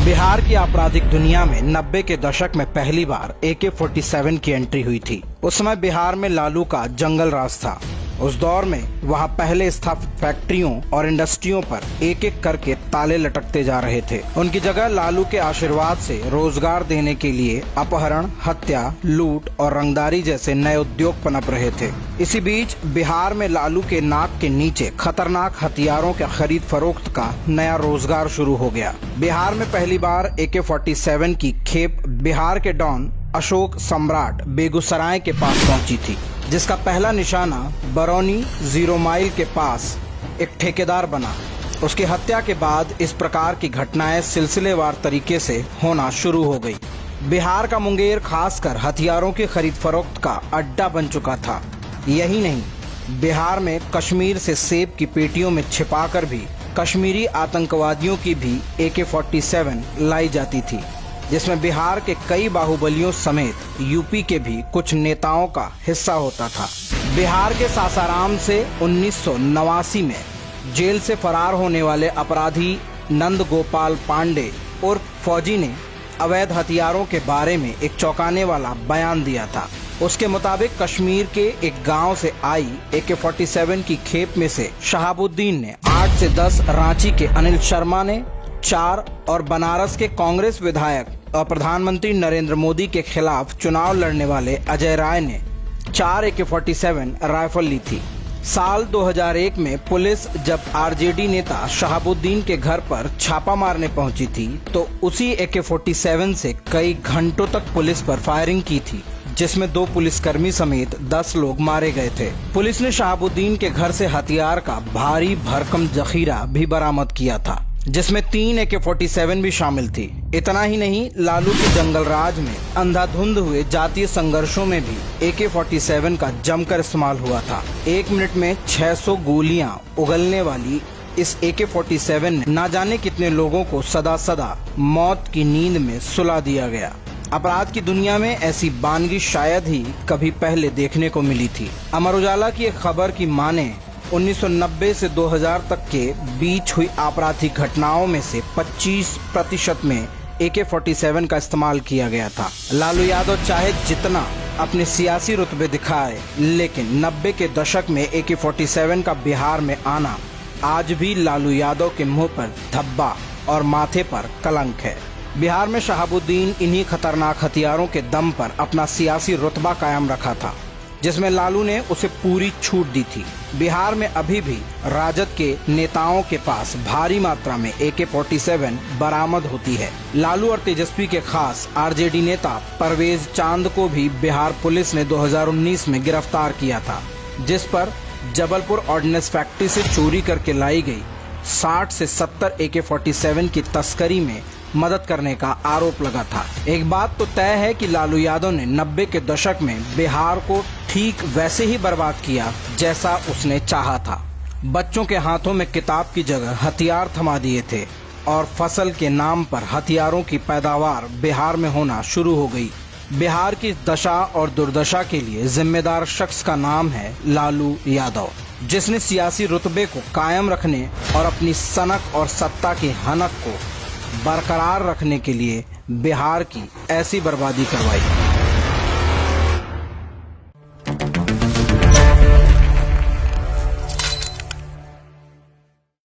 बिहार की आपराधिक दुनिया में 90 के दशक में पहली बार AK-47 की एंट्री हुई थी। उस समय बिहार में लालू का जंगल राज था। उस दौर में वहां पहले स्थापित फैक्ट्रियों और इंडस्ट्रियों पर एक एक करके ताले लटकते जा रहे थे। उनकी जगह लालू के आशीर्वाद से रोजगार देने के लिए अपहरण, हत्या, लूट और रंगदारी जैसे नए उद्योग पनप रहे थे। इसी बीच बिहार में लालू के नाक के नीचे खतरनाक हथियारों के खरीद फरोख्त का नया रोजगार शुरू हो गया। बिहार में पहली बार AK-47 की खेप बिहार के डॉन अशोक सम्राट बेगूसराय के पास पहुंची थी, जिसका पहला निशाना बरौनी 0 माइल के पास एक ठेकेदार बना। उसकी हत्या के बाद इस प्रकार की घटनाएं सिलसिलेवार तरीके से होना शुरू हो गई। बिहार का मुंगेर खासकर हथियारों की खरीद फरोख्त का अड्डा बन चुका था। यही नहीं, बिहार में कश्मीर से सेब की पेटियों में छिपाकर भी कश्मीरी आतंकवादियों की भी AK-47 लाई जाती थी, जिसमें बिहार के कई बाहुबलियों समेत यूपी के भी कुछ नेताओं का हिस्सा होता था। बिहार के सासाराम से 1989 में जेल से फरार होने वाले अपराधी नंद गोपाल पांडे उर्फ फौजी ने अवैध हथियारों के बारे में एक चौंकाने वाला बयान दिया था। उसके मुताबिक कश्मीर के एक गांव से आई AK-47 की खेप में से शहाबुद्दीन ने 8 से 10, रांची के अनिल शर्मा ने 4 और बनारस के कांग्रेस विधायक और प्रधानमंत्री नरेंद्र मोदी के खिलाफ चुनाव लड़ने वाले अजय राय ने 4 AK-47 राइफल ली थी। साल 2001 में पुलिस जब RJD नेता शहाबुद्दीन के घर पर छापा मारने पहुंची थी, तो उसी AK-47 से कई घंटों तक पुलिस पर फायरिंग की थी, जिसमें 2 पुलिसकर्मी समेत 10 लोग मारे गए थे। पुलिस ने शहाबुद्दीन के घर से हथियार का भारी भरकम जखीरा भी बरामद किया था, जिसमें 3 AK-47 भी शामिल थी। इतना ही नहीं, लालू के जंगल राज में अंधाधुंध हुए जातीय संघर्षों में भी AK-47 का जमकर इस्तेमाल हुआ था। 1 मिनट में 600 गोलियां उगलने वाली इस AK-47 ने न जाने कितने लोगों को सदा सदा मौत की नींद में सुला दिया गया। अपराध की दुनिया में ऐसी बानगी शायद ही कभी पहले देखने को मिली थी। अमर उजाला की एक खबर की माने 1990 से 2000 तक के बीच हुई आपराधिक घटनाओं में से 25% में AK-47 का इस्तेमाल किया गया था। लालू यादव चाहे जितना अपने सियासी रुतबे दिखाए, लेकिन 90 के दशक में AK-47 का बिहार में आना आज भी लालू यादव के मुंह पर धब्बा और माथे पर कलंक है। बिहार में शहाबुद्दीन इन्हीं खतरनाक हथियारों के दम पर अपना सियासी रुतबा कायम रखा था, जिसमें लालू ने उसे पूरी छूट दी थी। बिहार में अभी भी राजद के नेताओं के पास भारी मात्रा में AK-47 बरामद होती है। लालू और तेजस्वी के खास RJD नेता परवेज चांद को भी बिहार पुलिस ने 2019 में गिरफ्तार किया था, जिस पर जबलपुर ऑर्डिनेंस फैक्ट्री से चोरी करके लाई गई 60 से 70 AK-47 की तस्करी में मदद करने का आरोप लगा था। एक बात तो तय है कि लालू यादव ने 90 के दशक में बिहार को ठीक वैसे ही बर्बाद किया जैसा उसने चाहा था। बच्चों के हाथों में किताब की जगह हथियार थमा दिए थे और फसल के नाम पर हथियारों की पैदावार बिहार में होना शुरू हो गई। बिहार की दशा और दुर्दशा के लिए जिम्मेदार शख्स का नाम है लालू यादव, जिसने सियासी रुतबे को कायम रखने और अपनी सनक और सत्ता की हनक को बरकरार रखने के लिए बिहार की ऐसी बर्बादी करवाई।